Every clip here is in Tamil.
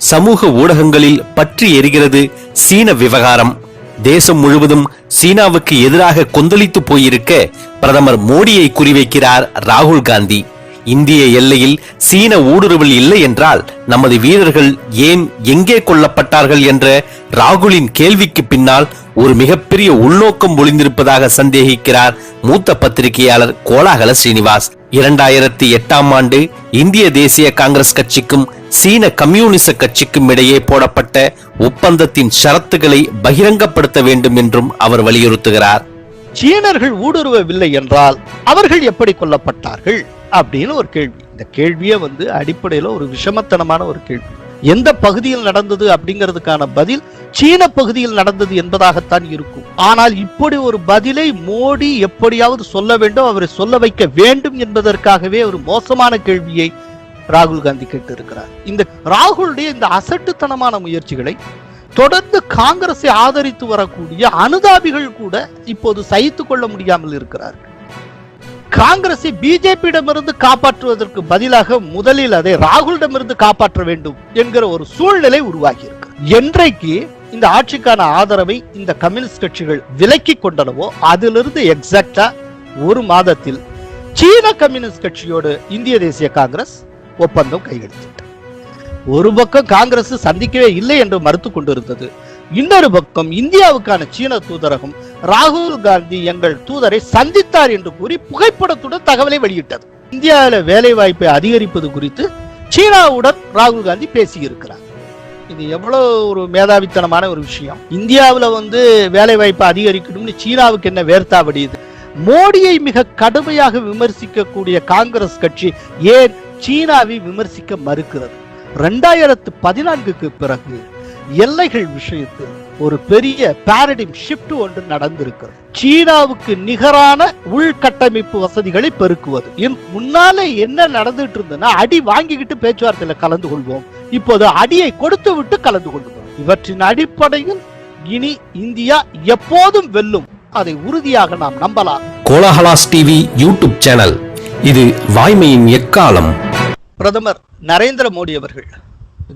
சமூக ஊடகங்களில் பற்றி எரிகிறது சீன விவகாரம். தேசம் முழுவதும் சீனாவுக்கு எதிராக கொந்தளித்து போயிருக்க பிரதமர் மோடியை குறிவைக்கிறார் ராகுல் காந்தி. இந்திய எல்லையில் சீன ஊடுருவல் இல்லை என்றால் நமது வீரர்கள் ஏன் எங்கே கொல்லப்பட்டார்கள் என்ற ராகுலின் கேள்விக்கு பின்னால் ஒரு மிகப்பெரிய உள்நோக்கம் ஒளிந்திருப்பதாக சந்தேகிக்கிறார் மூத்த பத்திரிகையாளர் கோலாகல ஸ்ரீனிவாஸ். 2008ஆம் ஆண்டு இந்திய தேசிய காங்கிரஸ் கட்சிக்கும் சீன கம்யூனிச கட்சிக்கும் இடையே போடப்பட்ட ஒப்பந்தத்தின் ஷரத்துகளை பகிரங்கப்படுத்த வேண்டும் என்றும் அவர் வலியுறுத்துகிறார். சீனர்கள் ஊடுருவவில்லை என்றால் அவர்கள் எப்படி கொல்லப்பட்டார்கள் அப்படின்னு ஒரு கேள்வி. இந்த கேள்வியே அடிப்படையில் ஒரு விஷமத்தனமான ஒரு கேள்வி. எந்த பகுதியில் நடந்தது அப்படிங்கிறதுக்கான பதில் சீன பகுதியில் நடந்தது என்பதாகத்தான் இருக்கும். ஆனால் இப்படி ஒரு பதிலை மோடி எப்படியாவது சொல்ல வேண்டும், அவரை சொல்ல வைக்க வேண்டும் என்பதற்காகவே ஒரு மோசமான கேள்வியை ராகுல் காந்தி கேட்டிருக்கிறார். இந்த ராகுலுடைய இந்த அசட்டுத்தனமான முயற்சிகளை தொடர்ந்து காங்கிரஸை ஆதரித்து வரக்கூடிய அனுதாபிகள் கூட இப்போது சகித்துக் கொள்ள முடியாமல் இருக்கிறார்கள். காங்கிரஸை பிஜேபியிடமிருந்து காப்பாற்றுவதற்கு பதிலாக முதலில் அதை ராகுலிடமிருந்து காப்பாற்ற வேண்டும் என்கிற ஒரு சூழ்நிலை உருவாகி இருக்கு. என்றைக்கு இந்த ஆட்சிக்கான ஆதரவை இந்த கம்யூனிஸ்ட் கட்சிகள் விலக்கி கொண்டனவோ அதிலிருந்து எக்ஸாக்டா ஒரு மாதத்தில் சீன கம்யூனிஸ்ட் கட்சியோடு இந்திய தேசிய காங்கிரஸ் ஒப்பந்தம் கையெழுத்திட்டது. ஒரு பக்கம் காங்கிரஸ் சந்திக்கவே இல்லை என்று மறுத்து கொண்டிருந்தது. இன்னொரு பக்கம் இந்தியாவுக்கான சீன தூதரகம் ராகுல் காந்தி எங்கள் தூதரை சந்தித்தார் என்று கூறி புகைப்படத்துடன் தகவலை வெளியிட்டது. இந்தியாவில் வேலை வாய்ப்பை அதிகரிப்பது குறித்து சீனாவுடன் ராகுல் காந்தி பேசியிருக்கிறார். இது எவ்வளவு ஒரு மேதாவித்தனமான ஒரு விஷயம். இந்தியாவில் வேலை வாய்ப்பை அதிகரிக்கணும்னு சீனாவுக்கு என்ன வேர்த்தாவடியுது? மோடியை மிக கடுமையாக விமர்சிக்கக்கூடிய காங்கிரஸ் கட்சி ஏன் சீனாவை விமர்சிக்க மறுக்கிறது? 2014க்கு பிறகு எல்லைகள் விஷயத்தில் ஒரு பெரிய பாரடைம் ஷிஃப்ட் ஒன்று நடந்திருக்கிறது. சீனாவுக்கு நிகரான உள்கட்டமைப்பு வசதிகளை பெருக்குவது. முன்னாலே என்ன நடந்துட்டு இருந்ததுன்னா, அடி வாங்கிக்கிட்டு பேச்சுவார்த்தையில கலந்து கொள்வோம், இப்போது அடியை கொடுத்து விட்டு கலந்து கொள்வோம். இவற்றின் அடிப்படையில் இனி இந்தியா எப்போதும் வெல்லும், அதை உறுதியாக நாம் நம்பலாம். கோலாகலாஸ் டிவி யூடியூப் சேனல், இது வாய்மையின் எக்காலம். பிரதமர் நரேந்திர மோடி அவர்கள்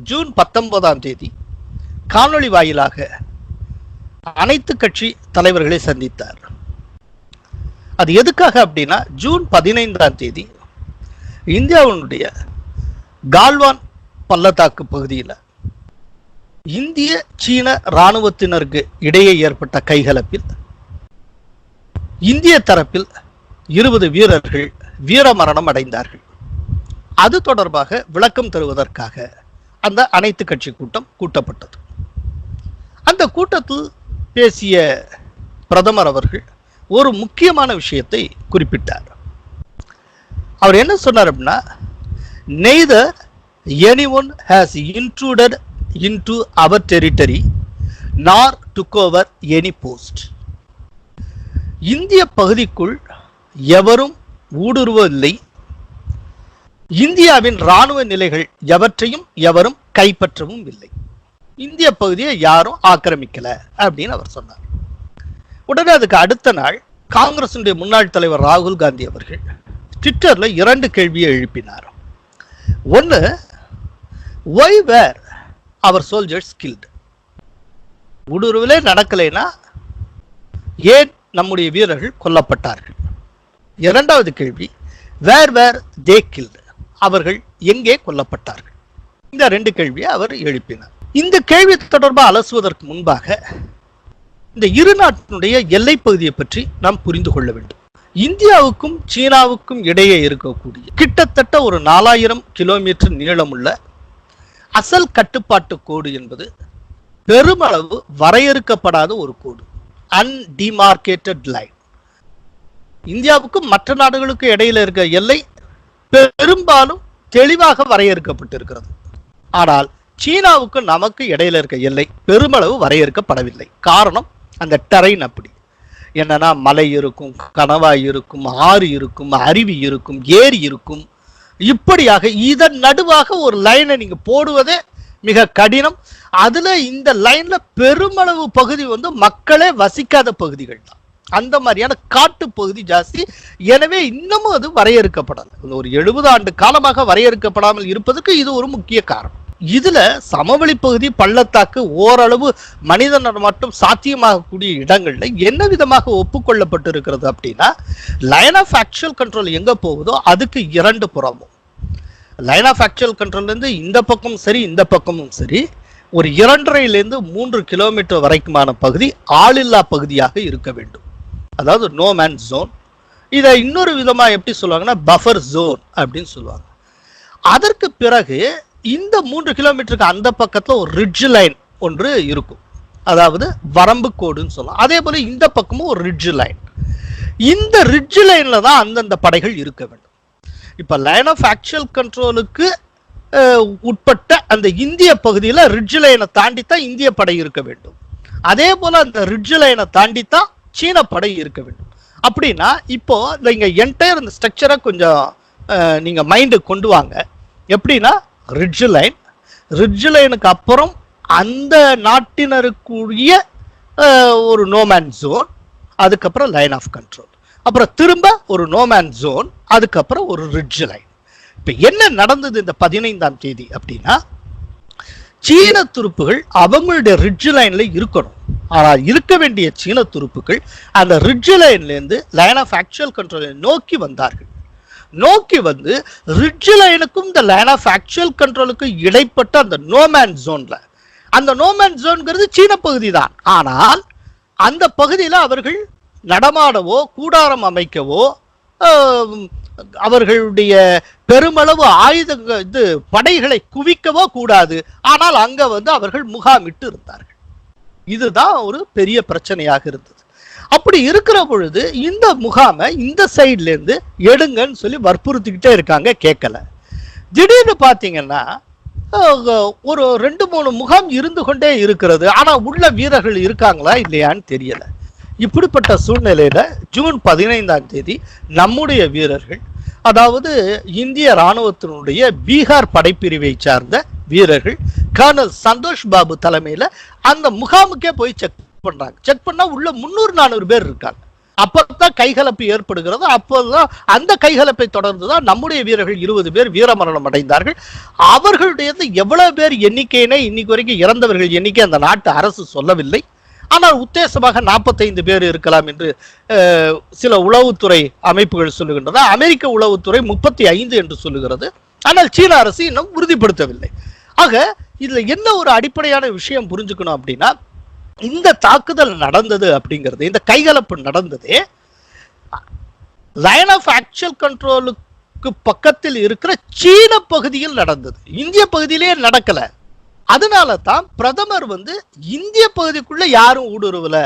ஜூன் 19ஆம் தேதி காணொளி வாயிலாக அனைத்து கட்சி தலைவர்களை சந்தித்தார். அது எதுக்காக அப்படின்னா, ஜூன் 15ஆம் தேதி இந்தியாவுடைய கால்வான் பள்ளத்தாக்கு பகுதியில் இந்திய சீன இராணுவத்தினருக்கு இடையே ஏற்பட்ட கைகலப்பில் இந்திய தரப்பில் 20 வீரர்கள் வீரமரணம் அடைந்தார்கள். அது தொடர்பாக விளக்கம் தருவதற்காக அந்த அனைத்து கட்சி கூட்டம் கூட்டப்பட்டது. அந்த கூட்டத்தில் பேசிய பிரதமர் அவர்கள் ஒரு முக்கியமான விஷயத்தை குறிப்பிட்டார். அவர் என்ன சொன்னார் அப்படின்னா, neither anyone has intruded into our territory nor took over any post. இந்திய பகுதிக்குள் எவரும் ஊடுருவவில்லை, இந்தியாவின் ராணுவ நிலைகள் எவற்றையும் எவரும் கைப்பற்றவும் இல்லை, இந்திய பகுதியை யாரும் ஆக்கிரமிக்கல அப்படின்னு அவர் சொன்னார். உடனே அதுக்கு அடுத்த நாள் காங்கிரசுடைய முன்னாள் தலைவர் ராகுல் காந்தி அவர்கள் ட்விட்டர்ல 2 கேள்வியை எழுப்பினார். ஒன்னு, why were our soldiers killed? ஊடுருவலே நடக்கலைன்னா ஏன் நம்முடைய வீரர்கள் கொல்லப்பட்டார்கள்? இரண்டாவது கேள்வி, where were they killed? அவர்கள் எங்கே கொல்லப்பட்டார்கள்? இந்த 2 கேள்வியை அவர் எழுப்பினார். இந்த கேள்வி தொடர்பாக அலசுவதற்கு முன்பாக இந்த இரு நாட்டினுடைய எல்லை பகுதியை பற்றி நாம் புரிந்து கொள்ள வேண்டும். இந்தியாவுக்கும் சீனாவுக்கும் இடையே இருக்கக்கூடிய கிட்டத்தட்ட ஒரு 4000 கிலோமீட்டர் நீளமுள்ள அசல் கட்டுப்பாட்டு கோடு என்பது பெருமளவு வரையறுக்கப்படாத ஒரு கோடு, அன்டிமார்க்கேட்டட் லைன். இந்தியாவுக்கும் மற்ற நாடுகளுக்கு இடையில இருக்க எல்லை பெரும்பாலும் தெளிவாக வரையறுக்கப்பட்டிருக்கிறது. ஆனால் சீனாவுக்கு நமக்கு இடையில இருக்க எல்லை பெருமளவு வரையறுக்கப்படவில்லை. காரணம், அந்த டெரைன் அப்படி. என்னன்னா, மலை இருக்கும், கணவாய் இருக்கும், ஆறு இருக்கும், அருவி இருக்கும், ஏரி இருக்கும். இப்படியாக இதன் நடுவாக ஒரு லைனை நீங்க போடுவதே மிக கடினம். அதுல இந்த லைன்ல பெருமளவு பகுதி மக்களே வசிக்காத பகுதிகள் தான். அந்த மாதிரியான காட்டு பகுதி ஜாஸ்தி. எனவே இன்னமும் அது வரையறுக்கப்படல. ஒரு 70 ஆண்டு காலமாக வரையறுக்கப்படாமல் இருப்பதற்கு இது ஒரு முக்கிய காரணம். இதுல சமவெளி பகுதி, பள்ளத்தாக்கு, ஓரளவு மனித நடமாட்டம் சாத்தியமாகக்கூடிய இடங்கள்ல என்ன விதமாக ஒப்புக்கொள்ளப்பட்டு இருக்கிறது அப்படின்னா, லைன் ஆஃப் ஆக்சுவல் கண்ட்ரோல் எங்க போகுதோ அதுக்கு இரண்டு புறமும், லைன் ஆஃப் ஆக்சுவல் கண்ட்ரோல் இருந்து இந்த பக்கம் சரி இந்த பக்கமும் சரி, ஒரு 2.5 to 3 கிலோமீட்டர் வரைக்குமான பகுதி ஆளில்லா பகுதியாக இருக்க வேண்டும். அதாவது நோ மேன் ஜோன். இதை இன்னொரு விதமா எப்படி சொல்லுவாங்கன்னா பஃபர் ஜோன் அப்படின்னு சொல்லுவாங்க. அதற்கு பிறகு இந்த 3 கிலோமீட்டருக்கு அந்த பக்கத்துல ஒரு ரிட்ஜ் லைன் ஒன்று இருக்கும், அதாவது வரம்பு கோடுன்னு சொல்லலாம். அதே போல இந்த பக்கமும் ஒரு ரிட்ஜ் லைன். இந்த ரிட்ஜ் லைன்ல தான் அந்தந்த படைகள் இருக்க வேண்டும். இப்ப லைன் ஆஃப் ஆக்சுவல் கண்ட்ரோலுக்கு உட்பட்ட அந்த இந்திய பகுதியில் ரிட்ஜ் லைனை தாண்டித்தான் இந்திய படை இருக்க வேண்டும். அதே போல அந்த ரிட்ஜ் லைனை தாண்டித்தான் சீன படை இருக்க வேண்டும். அப்படின்னா இப்போ இங்க என்டையர் இந்த ஸ்ட்ரக்சரை கொஞ்சம் நீங்க மைண்டு கொண்டு வாங்க. எப்படின்னா ரிட்ஜ் லைனுக்கு அப்புறம் அந்த நாட்டினருக்குரிய ஒரு நோமேன் ஜோன், அதுக்கப்புறம் லைன் ஆஃப் கண்ட்ரோல், அப்புறம் திரும்ப ஒரு நோமேன் ஜோன், அதுக்கப்புறம் ஒரு ரிட்ஜ் லைன். இப்ப என்ன நடந்தது இந்த 15ஆம் தேதி அப்படின்னா, சீன துருப்புகள் அவங்களுடைய ரிட்ஜ் லைன்ல இருக்கணும். ஆனால் இருக்க வேண்டிய சீன துருப்புகள் அந்த ரிட்ஜ் லைன்ல இருந்து லைன் ஆஃப் ஆக்சுவல் கண்ட்ரோலை நோக்கி வந்தார்கள். நோக்கி வந்து ரிட்ஜ் லைனுக்கும் இந்த லைன் ஆஃப் ஆக்சுவல் கண்ட்ரோலுக்கும் இடைப்பட்ட அந்த நோமேன் ஜோன்ல, அந்த நோமேன் ஜோன்ங்கிறது சீன பகுதி தான். ஆனால் அந்த பகுதியில் அவர்கள் நடமாடவோ கூடாரம் அமைக்கவோ அவர்களுடைய பெருமளவு படைகளை குவிக்கவோ கூடாது. ஆனால் அங்க வந்து அவர்கள் முகாமிட்டு இருந்தார்கள். இதுதான் ஒரு பெரிய பிரச்சனையாக இருந்தது. அப்படி இருக்கிற பொழுது இந்த முகாமை இந்த சைட்ல இருந்து எடுங்கன்னு சொல்லி வற்புறுத்திக்கிட்டே இருக்காங்க, கேட்கல. திடீர்னு பாத்தீங்கன்னா ஒரு 2-3 முகாம் இருந்து கொண்டே இருக்கிறது. ஆனா உள்ள வீரர்கள் இருக்காங்களா இல்லையான்னு தெரியல. இப்படிப்பட்ட சூழ்நிலையில ஜூன் 15ஆம் தேதி நம்முடைய வீரர்கள், அதாவது இந்திய ராணுவத்தினுடைய பீகார் படைப்பிரிவை சார்ந்த வீரர்கள் கர்னல் சந்தோஷ் பாபு தலைமையில அந்த முகாமுக்கே போய் செக் பண்றாங்க. செக் பண்ணா உள்ள 300-400 பேர் இருக்காங்க. அப்பதான் கைகலப்பு ஏற்படுகிறது. அப்போதான் அந்த கைகலப்பை தொடர்ந்துதான் நம்முடைய வீரர்கள் 20 பேர் வீரமரணம் அடைந்தார்கள். அவர்களுடைய எவ்வளவு பேர் எண்ணிக்கையினை இன்னைக்கு வரைக்கும் இறந்தவர்கள் எண்ணிக்கை அந்த நாட்டு அரசு சொல்லவில்லை. ஆனால் உத்தேசமாக 45 பேர் இருக்கலாம் என்று சில உளவுத்துறை அமைப்புகள் சொல்லுகின்றன. அமெரிக்க உளவுத்துறை 35 என்று சொல்லுகிறது. ஆனால் சீன அரசு இன்னும் உறுதிப்படுத்தவில்லை. ஆக இதுல என்ன ஒரு அடிப்படையான விஷயம் புரிஞ்சுக்கணும் அப்படின்னா, இந்த தாக்குதல் நடந்தது அப்படிங்கிறது, இந்த கைகலப்பு நடந்ததே லைன் ஆஃப் ஆக்சுவல் கண்ட்ரோலுக்கு பக்கத்தில் இருக்கிற சீன பகுதியில் நடந்தது. இந்திய பகுதியிலேயே நடக்கல. அதனால தான் பிரதமர் வந்து இந்திய பகுதிக்குள்ள யாரும் ஊடுருவல,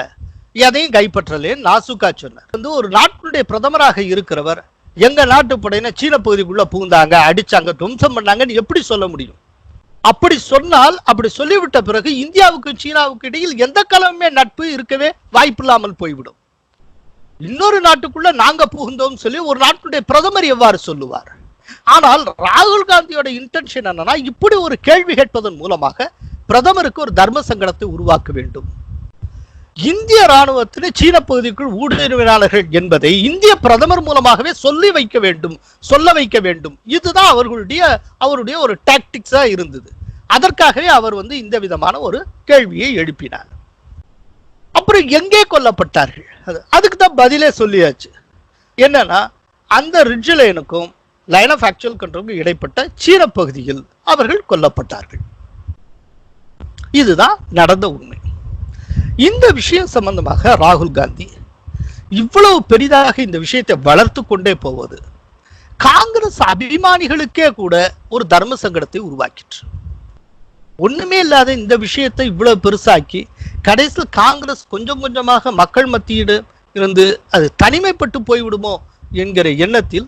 எதையும் கைப்பற்றலேன்னு நாசுக்கா சொன்னார். வந்து ஒரு நாட்டுடைய பிரதமராக இருக்கிறவர் எங்க நாட்டு படையின சீன பகுதிக்குள்ள புகுந்தாங்க, அடிச்சாங்க, துவம்சம் பண்ணாங்கன்னு எப்படி சொல்ல முடியும்? அப்படி சொன்னால், அப்படி சொல்லிவிட்ட பிறகு இந்தியாவுக்கும் சீனாவுக்கு இடையில் எந்த காலமுமே நட்பு இருக்கவே வாய்ப்பில்லாமல் போய்விடும். இன்னொரு நாட்டுக்குள்ள நாங்க புகுந்தோம் சொல்லி ஒரு நாட்டுடைய பிரதமர் எவ்வாறு சொல்லுவார்? ஆனால் ராகுல் காந்தியோட இன்டென்ஷன் என்னன்னா, இப்படி ஒரு கேள்வி கேட்பதன் மூலமாக பிரதமருக்கு ஒரு தர்ம சங்கடத்தை உருவாக்க வேண்டும். இந்திய ராணுவத்திலே சீன பகுதிக்குள் ஊடுருவினார்கள் என்பதை இந்திய பிரதமர் மூலமாகவே சொல்ல வைக்க வேண்டும். இதுதான் அவருடைய ஒரு டாக்டிக்ஸா இருந்தது. அதற்காகவே அவர் வந்து இந்த விதமான ஒரு கேள்வியை எழுப்பினார். அப்புறம் எங்கே கொல்லப்பட்டார்கள்? அதுக்கு தான் பதிலே சொல்லியாச்சு. என்னன்னா, அந்த ரிட்ஜ் லைனுக்கும் லைன் ஆஃப் ஆக்சுவல் கண்ட்ரோலுக்கு இடைப்பட்ட சீன பகுதியில் அவர்கள் கொல்லப்பட்டார்கள். இதுதான் நடந்த உண்மை. இந்த விஷயம் சம்பந்தமாக ராகுல் காந்தி இவ்வளவு பெரிதாக இந்த விஷயத்தை வளர்த்து கொண்டே போவது காங்கிரஸ் அபிமானிகளுக்கே கூட ஒரு தர்ம சங்கடத்தை உருவாக்கிற்று. ஒண்ணுமே இல்லாத இந்த விஷயத்தை இவ்வளவு பெருசாக்கி கடைசியில் காங்கிரஸ் கொஞ்சம் கொஞ்சமாக மக்கள் மத்தியிட இருந்து அது தனிமைப்பட்டு போய்விடுமோ என்கிற எண்ணத்தில்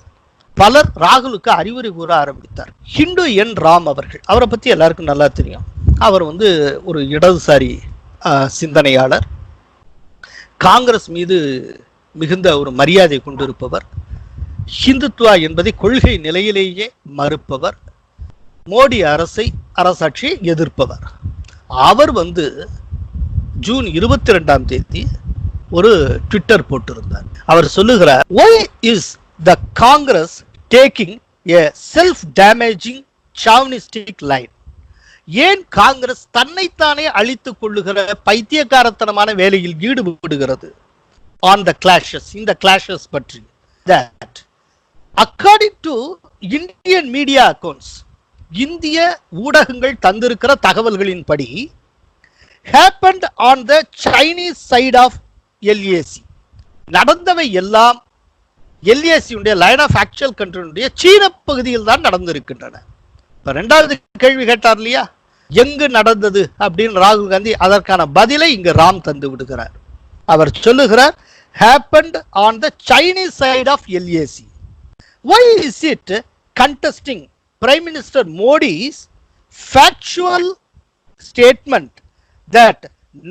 பலர் ராகுலுக்கு அறிவுரை கூற ஆரம்பித்தார். ஹிந்து என் ராம் அவர்கள், அவரை பத்தி எல்லாருக்கும் நல்லா தெரியும். அவர் வந்து ஒரு இடதுசாரி சிந்தனையாளர், காங்கிரஸ் மீது மிகுந்த ஒரு மரியாதை கொண்டிருப்பவர், ஹிந்துத்வா என்பதை கொள்கை நிலையிலேயே மறுப்பவர், மோடி அரசாட்சியை எதிர்ப்பவர். அவர் வந்து ஜூன் 22ஆம் தேதி ஒரு ட்விட்டர் போட்டிருந்தார். அவர் சொல்லுகிறார், why is the Congress taking a self-damaging chauvinistic line? ஏன் காங்கிரஸ் தன்னைத்தானே அழித்துக் கொள்ளுகிற பைத்தியக்காரத்தனமான வேலையில் ஈடுபடுகிறது? ஆன் த கிளாஷஸ், இந்த கிளாஷஸ் பற்றி. that according to Indian media accounts, இந்திய ஊடகங்கள் தந்திருக்கிற தகவல்களின்படி happened on the Chinese side of LAC. நடந்தவை எல்லாம் LAC உடைய லைன் ஆஃப் ஆக்சுவல் கண்ட்ரோலுடைய சீன பகுதியில் தான் நடந்திருக்கின்றன. இப்ப இரண்டாவது கேள்வி கேட்டார் இல்லையா, எங்கு நடந்தது அப்படின்னு ராகுல் காந்தி, அதற்கான பதிலை இங்கு ராம் தந்து விடுகிறார். அவர் சொல்லுகிறார் happened on the Chinese side of LAC. Why is it contesting Prime Minister Modi's factual statement that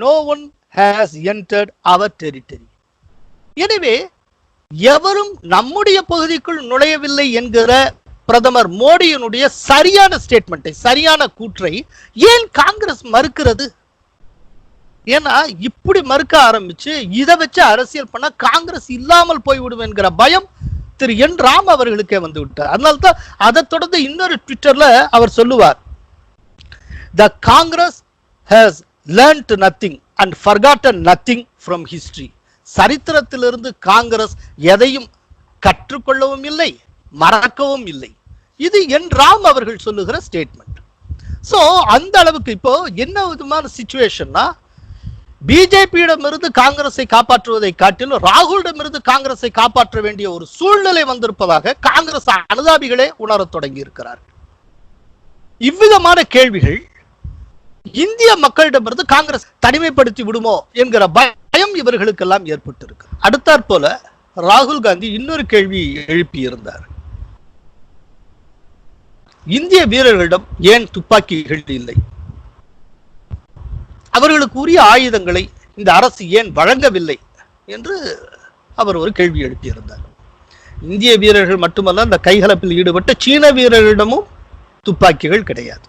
no one has entered our territory? எனவே எவரும் நம்முடைய பகுதிக்குள் நுழையவில்லை என்கிற பிரதமர் மோடியினுடைய சரியான ஸ்டேட்மெண்ட்டை, சரியான கூற்றை ஏன் காங்கிரஸ் மறுக்கிறது? ஏன்னா இப்படி மறுக்க ஆரம்பிச்சு இதை வச்சு அரசியல் பண்ண காங்கிரஸ் இல்லாமல் போய்விடும் என்கிற பயம் திரு என் ராம் அவர்களுக்கே வந்து விட்டார். அதனால்தான் அதை தொடர்ந்து இன்னொரு ட்விட்டர்ல அவர் சொல்லுவார், the Congress has learnt nothing and forgotten nothing from history. சரித்திரத்திலிருந்து Congress எதையும் கற்றுக்கொள்ளவும் இல்லை, மறக்கவும் இல்லை. இது என் ராம் அவர்கள் சொல்லுகிற ஸ்டேட்மெண்ட். சோ அந்த அளவுக்கு இப்போ என்ன விதமான சிச்சுவேஷன்னா, பிஜேபியிடமிருந்து காங்கிரஸை காப்பாற்றுவதை காட்டிலும் ராகுலிடமிருந்து காங்கிரஸை காப்பாற்ற வேண்டிய ஒரு சூழ்நிலை வந்திருப்பதாக காங்கிரஸ் அனுதாபிகளே உணரத் தொடங்கி இருக்கிறார். இவ்விதமான கேள்விகள் இந்திய மக்களிடமிருந்து காங்கிரஸ் தனிமைப்படுத்தி விடுமோ என்கிற பயம் இவர்களுக்கெல்லாம் ஏற்பட்டிருக்கு. அடுத்தாற் போல ராகுல் காந்தி இன்னொரு கேள்வி எழுப்பி இருந்தார். இந்திய வீரர்களிடம் ஏன் துப்பாக்கிகள் இல்லை? அவர்களுக்கு உரிய ஆயுதங்களை இந்த அரசு ஏன் வழங்கவில்லை என்று அவர் ஒரு கேள்வி எழுப்பியிருந்தார். இந்திய வீரர்கள் மட்டுமல்ல, அந்த கைகலப்பில் ஈடுபட்ட சீன வீரர்களிடமும் துப்பாக்கிகள் கிடையாது.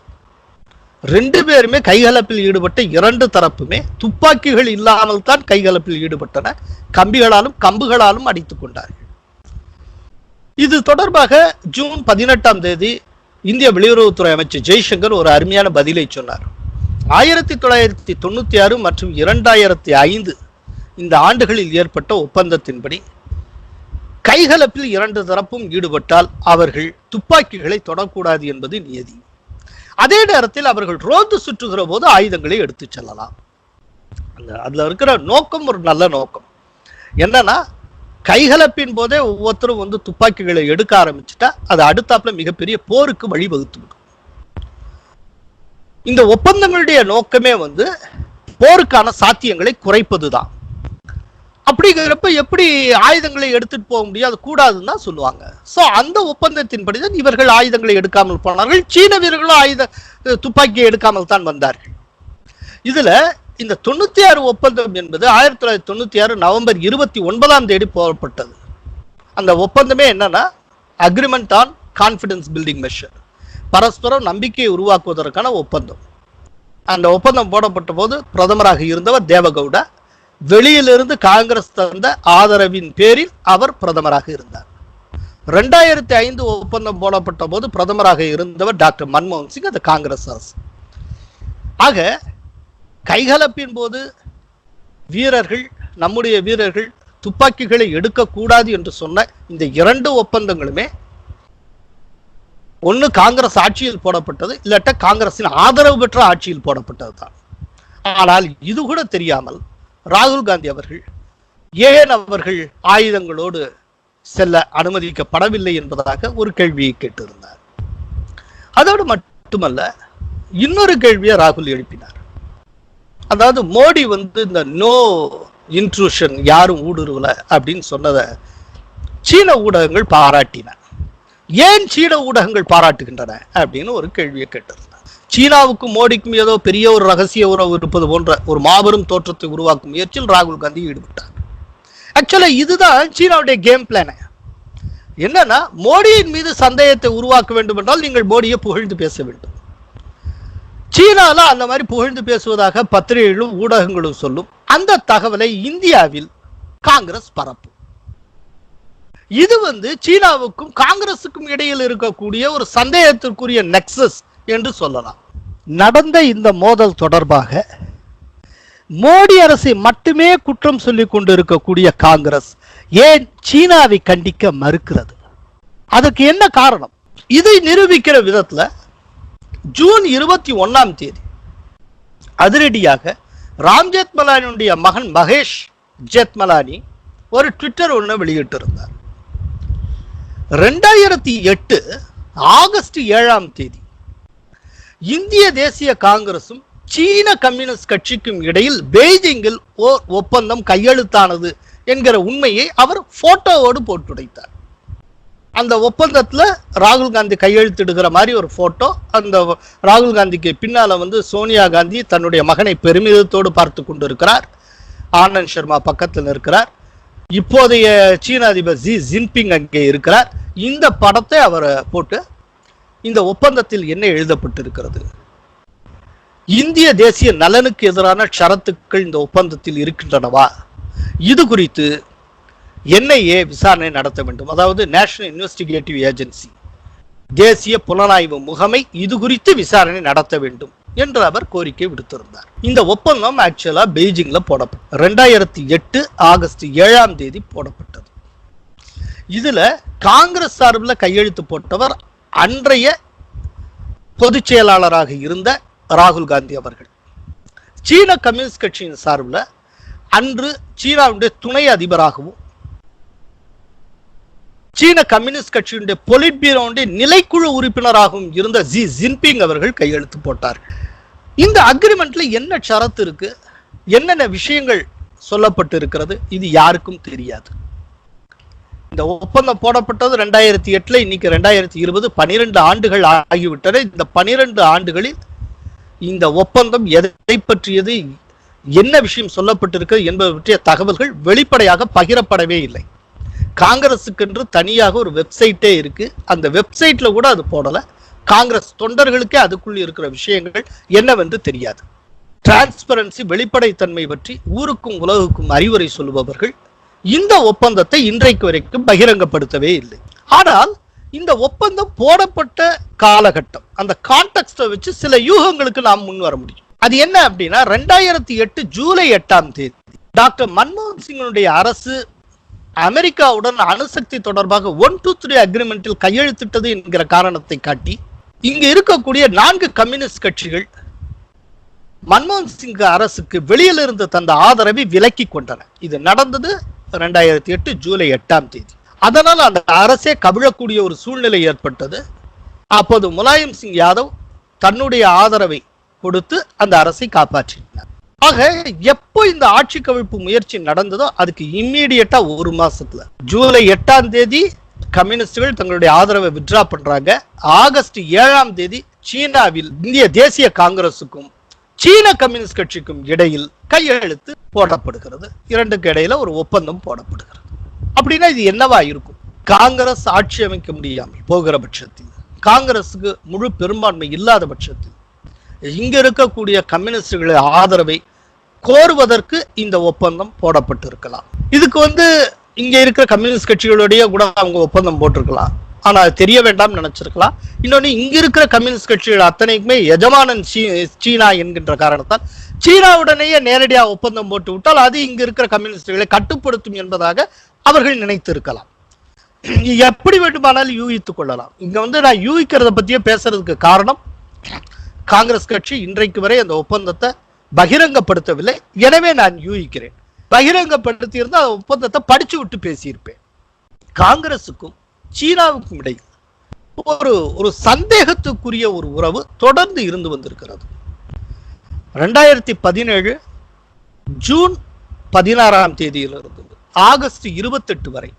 ரெண்டு பேருமே கைகலப்பில் ஈடுபட்ட இரண்டு தரப்புமே துப்பாக்கிகள் இல்லாமல் தான் கைகலப்பில் ஈடுபட்டன. கம்பிகளாலும் கம்புகளாலும் அடித்துக் கொண்டார்கள். இது தொடர்பாக ஜூன் 18ஆம் தேதி இந்திய வெளியுறவுத்துறை அமைச்சர் ஜெய்சங்கர் ஒரு அருமையான பதிலை சொன்னார். 1996 மற்றும் 2005 இந்த ஆண்டுகளில் ஏற்பட்ட ஒப்பந்தத்தின்படி கைகலப்பில் இரண்டு தரப்பும் ஈடுபட்டால் அவர்கள் துப்பாக்கிகளை தொடக்கூடாது என்பது நியதி. அதே நேரத்தில் அவர்கள் ரோந்து சுற்றுகிற போது ஆயுதங்களை எடுத்து செல்லலாம். அதுல இருக்கிற நோக்கம் ஒரு நல்ல நோக்கம். என்னன்னா, கைகலப்பின் போதே ஒவ்வொருத்தரும் வந்து துப்பாக்கிகளை எடுக்க ஆரம்பிச்சுட்டா அது அடுத்தாப்புல மிகப்பெரிய போருக்கு வழிவகுத்து விடும். இந்த ஒப்பந்தங்களுடைய நோக்கமே வந்து போருக்கான சாத்தியங்களை குறைப்பதுதான். அப்படிங்கிறப்ப எப்படி ஆயுதங்களை எடுத்துட்டு போக முடியாது, கூடாதுன்னு தான் சொல்லுவாங்க. சோ அந்த ஒப்பந்தத்தின்படிதான் இவர்கள் ஆயுதங்களை எடுக்காமல் போனார்கள். சீன வீரர்களும் துப்பாக்கியை எடுக்காமல் தான் வந்தார்கள். இதுல இந்த 96 ஒப்பந்தம் என்பது 1996 நவம்பர் 29ஆம் தேதி போடப்பட்டது. அந்த ஒப்பந்தமே என்னன்னா, agreement on confidence building measure, பரஸ்பரம் நம்பிக்கையை உருவாக்குவதற்கான ஒப்பந்தம். அந்த ஒப்பந்தம் போடப்பட்ட போது பிரதமராக இருந்தவர் தேவகவுடா. வெளியிலிருந்து காங்கிரஸ் தந்த ஆதரவின் பேரில் அவர் பிரதமராக இருந்தார். 2005 ஒப்பந்தம் போடப்பட்ட போது பிரதமராக இருந்தவர் டாக்டர் மன்மோகன் சிங், அது காங்கிரஸ் அரசு. ஆக கைகலப்பின் போது வீரர்கள், நம்முடைய வீரர்கள் துப்பாக்கிகளை எடுக்கக்கூடாது என்று சொன்ன இந்த இரண்டு ஒப்பந்தங்களுமே ஒன்னு காங்கிரஸ் ஆட்சியில் போடப்பட்டது, இல்லாட்ட காங்கிரசின் ஆதரவு பெற்ற ஆட்சியில் போடப்பட்டது தான். ஆனால் இது கூட தெரியாமல் ராகுல் காந்தி அவர்கள் ஏன் அவர்கள் ஆயுதங்களோடு செல்ல அனுமதிக்கப்படவில்லை என்பதாக ஒரு கேள்வியை கேட்டிருந்தார். அதோடு மட்டுமல்ல, இன்னொரு கேள்வியை ராகுல் எழுப்பினார். அதாவது மோடி வந்து இந்த நோ இன்ட்ரூஷன், யாரும் ஊடுருவல அப்படின்னு சொன்னதை சீன ஊடகங்கள் பாராட்டின. ஏன் சீன ஊடகங்கள் பாராட்டுகின்றன அப்படின்னு ஒரு கேள்வியை கேட்டிருந்தார். சீனாவுக்கும் மோடிக்கும் ஏதோ பெரிய ஒரு ரகசிய உறவு இருப்பது போன்ற ஒரு மாபெரும் தோற்றத்தை உருவாக்கும் முயற்சியில் ராகுல் காந்தி ஈடுபட்டார். ஆக்சுவலா இதுதான் சீனாவுடைய கேம் பிளான். என்னன்னா, மோடியின் மீது சந்தேகத்தை உருவாக்க வேண்டும் என்றால் நீங்கள் மோடியை புகழ்ந்து பேச வேண்டும். சீனால அந்த மாதிரி புகழ்ந்து பேசுவதாக பத்திரிகைகளும் ஊடகங்களும் சொல்லும். அந்த தகவலை இந்தியாவில் காங்கிரஸ் பரப்பும். இது வந்து சீனாவுக்கும் காங்கிரசுக்கும் இடையில் இருக்கக்கூடிய ஒரு சந்தேகத்திற்குரிய நெக்சஸ் என்று சொல்லலாம். நடந்த இந்த மோதல் தொடர்பாக மோடி அரசை மட்டுமே குற்றம் சொல்லிக் கொண்டிருக்கக்கூடிய காங்கிரஸ் ஏன் சீனாவை கண்டிக்க மறுக்கிறது? அதுக்கு என்ன காரணம்? இதை நிரூபிக்கிற விதத்துல ஜூன் 21ஆம் தேதி அதிரடியாக ராம் ஜெத்மலானியுடைய மகன் மகேஷ் ஜெத்மலானி ஒரு ட்விட்டர் ஒன்று வெளியிட்டிருந்தார். 2008 ஆகஸ்ட் 7ஆம் தேதி இந்திய தேசிய காங்கிரசும் சீன கம்யூனிஸ்ட் கட்சிக்கும் இடையில் பெய்ஜிங்கில் ஓர் ஒப்பந்தம் கையெழுத்தானது என்கிற உண்மையை அவர் போட்டோவோடு போட்டுடைத்தார். அந்த ஒப்பந்தத்துல ராகுல் காந்தி கையெழுத்திடுகிற மாதிரி ஒரு போட்டோ. அந்த ராகுல் காந்திக்கு பின்னால சோனியா காந்தி தன்னுடைய மகனை பெருமிதத்தோடு பார்த்து கொண்டிருக்கிறார். ஆனந்த் சர்மா பக்கத்தில் இருக்கிறார். இப்போதைய சீன அதிபர் ஜி ஜின்பிங் அங்கே இருக்கிறார். இந்த படத்தை அவர் போட்டு இந்த ஒப்பந்தத்தில் என்ன எழுதப்பட்டிருக்கிறது, இந்திய தேசிய நலனுக்கு எதிரான ஷரத்துக்கள் இந்த ஒப்பந்தத்தில் இருக்கின்றனவா, இது குறித்து NIA விசாரணை நடத்த வேண்டும். அதாவது நேஷனல் இன்வெஸ்டிகேட்டிவ் ஏஜென்சி, தேசிய புலனாய்வு முகமை இது குறித்து விசாரணை நடத்த வேண்டும் என்று அவர் கோரிக்கை விடுத்திருந்தார். இந்த ஒப்பந்தம் ஆக்சுவலா பெய்ஜிங்ல போடப்பட்டது. 2008 ஆகஸ்ட் 7ஆம் தேதி போடப்பட்டது. இதுல காங்கிரஸ் சார்பில் கையெழுத்து போட்டவர் அன்றைய பொதுச் செயலாளராக இருந்த ராகுல் காந்தி அவர்கள். சீன கம்யூனிஸ்ட் கட்சியின் சார்பில் அன்று சீனாவுடைய துணை அதிபராகவும் சீன கம்யூனிஸ்ட் கட்சியுடைய பொலிட் பியூரோவுடைய நிலைக்குழு உறுப்பினராகவும் இருந்த ஜி ஜின்பிங் அவர்கள் கையெழுத்து போட்டார்கள். இந்த அக்ரிமெண்ட்ல என்ன ஷரத்து இருக்கு, என்னென்ன விஷயங்கள் சொல்லப்பட்டு இருக்கிறது, இது யாருக்கும் தெரியாது. இந்த ஒப்பந்தம் போடப்பட்டது 2008, இன்னைக்கு 2020, 12 ஆண்டுகள் ஆகிவிட்டன. இந்த 12 ஆண்டுகளில் இந்த ஒப்பந்தம் எதை பற்றியது, என்ன விஷயம் சொல்லப்பட்டிருக்கிறது என்பது பற்றிய தகவல்கள் வெளிப்படையாக பகிரப்படவே இல்லை. காங்கிரசுக்கென்று தனியாக ஒரு வெப்சைட்டே இருக்கு. அந்த வெப்சைட்ல கூட அது போடல. காங்கிரஸ் தொண்டர்களுக்கே அதுக்குள் இருக்கிற விஷயங்கள் என்னவென்று தெரியாது. டிரான்ஸ்பரன்சி, வெளிப்படைத்தன்மை பற்றி ஊருக்கும் உலகுக்கும் அறிவுரை சொல்லுபவர்கள் இந்த ஒப்பந்தத்தை இன்றைக்கு வரைக்கும் பகிரங்கப்படுத்தவே இல்லை. ஆனால் இந்த ஒப்பந்தம் போடப்பட்ட காலகட்டம், அந்த கான்டெக்ஸ்டை வச்சு சில யூகங்களுக்கு நாம் முன் வர முடியும். அது என்ன அப்படின்னா, 2008 ஜூலை 8ஆம் தேதி டாக்டர் மன்மோகன் சிங்கினுடைய அரசு அமெரிக்காவுடன் அணுசக்தி தொடர்பாக 123 அக்ரிமெண்டில் கையெழுத்திட்டது என்கிற காரணத்தை காட்டி இங்கு இருக்கக்கூடிய 4 கம்யூனிஸ்ட் கட்சிகள் மன்மோகன் சிங் அரசுக்கு வெளியில் இருந்து தந்த ஆதரவை விலக்கி கொண்டன. இது நடந்தது 2008 ஜூலை 8ஆம் தேதி. அதனால் அந்த அரசே கவிழக்கூடிய ஒரு சூழ்நிலை ஏற்பட்டது. அப்போது முலாயம் சிங் யாதவ் தன்னுடைய ஆதரவை கொடுத்து அந்த அரசை காப்பாற்றினார். ஆக எப்போ இந்த ஆட்சி கவிழ்ப்பு முயற்சி நடந்ததோ அதுக்கு இம்மீடியட்டா ஒரு மாசத்துல ஜூலை 8ஆம் தேதி கம்யூனிஸ்டுகள் தங்களுடைய ஆதரவை வித்ரா பண்றாங்க. ஆகஸ்ட் 7ஆம் தேதி சீனாவில் இந்திய தேசிய காங்கிரசுக்கும் சீன கம்யூனிஸ்ட் கட்சிக்கும் இடையில் கையெழுத்து போடப்படுகிறது. இரண்டுக்கு இடையில ஒரு ஒப்பந்தம் போடப்படுகிறது. அப்படின்னா இது என்னவா இருக்கும்? காங்கிரஸ் ஆட்சி அமைக்க முடியாமல் போகிற பட்சத்தில், காங்கிரசுக்கு முழு பெரும்பான்மை இல்லாத பட்சத்தில் இங்க இருக்கக்கூடிய கம்யூனிஸ்டுகளின் ஆதரவை கோருவதற்கு இந்த ஒப்பந்தம் போடப்பட்டிருக்கலாம். இதுக்கு இங்க இருக்கிற கம்யூனிஸ்ட் கட்சிகளுடைய கூட அவங்க ஒப்பந்தம் போட்டிருக்கலாம். ஆனா தெரிய வேண்டாம் நினைச்சிருக்கலாம். இன்னொன்னு, இங்க இருக்கிற கம்யூனிஸ்ட் கட்சிகள் அத்தனைக்குமே எஜமானன் சீனா என்கின்ற காரணத்தால் சீனாவுடனேயே நேரடியாக ஒப்பந்தம் போட்டு விட்டால் அது இங்க இருக்கிற கம்யூனிஸ்டுகளை கட்டுப்படுத்தும் என்பதாக அவர்கள் நினைத்திருக்கலாம். எப்படி வேண்டுமானாலும் யூகித்துக் கொள்ளலாம். இங்க நான் யூகிக்கிறத பத்தியே பேசுறதுக்கு காரணம், காங்கிரஸ் கட்சி இன்றைக்கு வரை அந்த ஒப்பந்தத்தை பகிரங்கப்படுத்தவில்லை. எனவே நான் யூகிக்கிறேன், பகிரங்கப்படுத்தி இருந்தால் அந்த ஒப்பந்தத்தை படிச்சு விட்டு பேசியிருப்பேன். காங்கிரசுக்கும் சீனாவுக்கும் இடையில் ஒரு சந்தேகத்துக்குரிய ஒரு உறவு தொடர்ந்து இருந்து வந்திருக்கிறது. 2017 ஜூன் 16ஆம் தேதியிலிருந்து ஆகஸ்ட் 28 வரை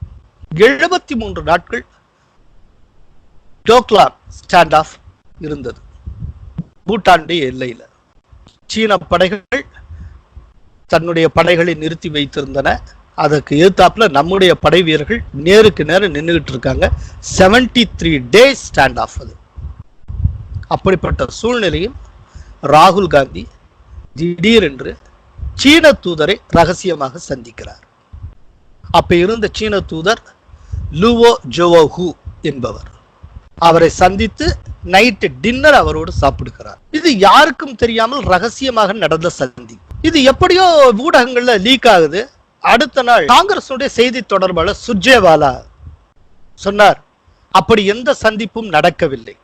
73 நாட்கள் டோக்லாம் ஸ்டாண்ட் ஆஃப் இருந்தது. பூட்டானுடைய எல்லையில் சீன படைகள் தன்னுடைய படைகளை நிறுத்தி வைத்திருந்தன. அதற்கு எதிர்த்தாப்புல நம்முடைய படை வீரர்கள் நேருக்கு நேரம் நின்றுகிட்டு இருக்காங்க. 73 டேஸ் ஸ்டாண்ட் ஆஃப். அது அப்படிப்பட்ட சூழ்நிலையில் ராகுல் காந்தி திடீரென்று சீன தூதரை ரகசியமாக சந்திக்கிறார். அப்ப இருந்த சீன தூதர் லுவோ ஜோவோ ஹூ என்பவர். அவரை சந்தித்து நைட்டு டின்னர் அவரோடு சாப்பிடுகிறார். இது யாருக்கும் தெரியாமல் ரகசியமாக நடந்த சந்தி. இது எப்படியோ ஊடகங்கள்ல லீக் ஆகுது. அடுத்த நாள் காங்கிரசுடைய செய்தி தொடர்பாளர் சுர்ஜேவாலா சொன்னார், அப்படி எந்த சந்திப்பும் நடக்கவில்லை.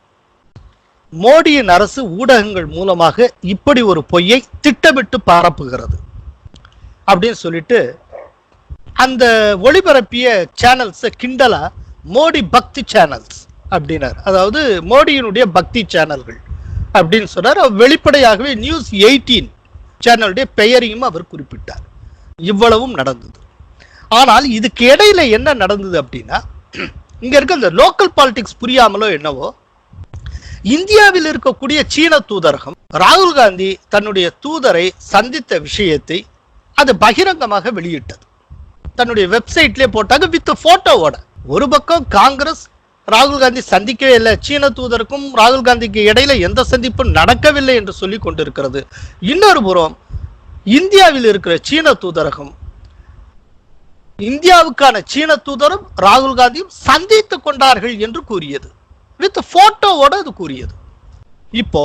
மோடியின் அரசு ஊடகங்கள் மூலமாக இப்படி ஒரு பொய்யை திட்டமிட்டு பரப்புகிறது அப்படின்னு சொல்லிட்டு அந்த ஒளிபரப்பிய சேனல்ஸ் கிண்டலா மோடி பக்தி சேனல்ஸ் அப்படின்னார். அதாவது மோடியினுடைய பக்தி சேனல்கள் அப்படின்னு சொன்னார். வெளிப்படையாகவே நியூஸ் 18 சேனலுடைய பெயரையும் அவர் குறிப்பிட்டார். இவ்வளவும் நடந்தது. ஆனால் இதுக்கு இடையில என்ன நடந்தது அப்படின்னா, இங்க இருக்க இந்த லோக்கல் பாலிடிக்ஸ் புரியாமலோ என்னவோ, இந்தியாவில் இருக்கக்கூடிய சீன தூதரகம் ராகுல் காந்தி தன்னுடைய தூதரை சந்தித்த விஷயத்தை அது பகிரங்கமாக வெளியிட்டது. தன்னுடைய வெப்சைட்லேயே போட்டாங்க வித் போட்டோவோட. ஒரு பக்கம் காங்கிரஸ் ராகுல் காந்தி சந்திக்கவே இல்லை, சீன தூதருக்கும் ராகுல் காந்திக்கு இடையில எந்த சந்திப்பும் நடக்கவில்லை என்று சொல்லி கொண்டிருக்கிறது. இன்னொரு புறம் இந்தியாவில் இருக்கிற சீன தூதரகம் இந்தியாவுக்கான சீன தூதரும் ராகுல் காந்தியும் சந்தித்துக் கொண்டார்கள் என்று கூறியது. வித் போட்டோவோட அது கூறியது. இப்போ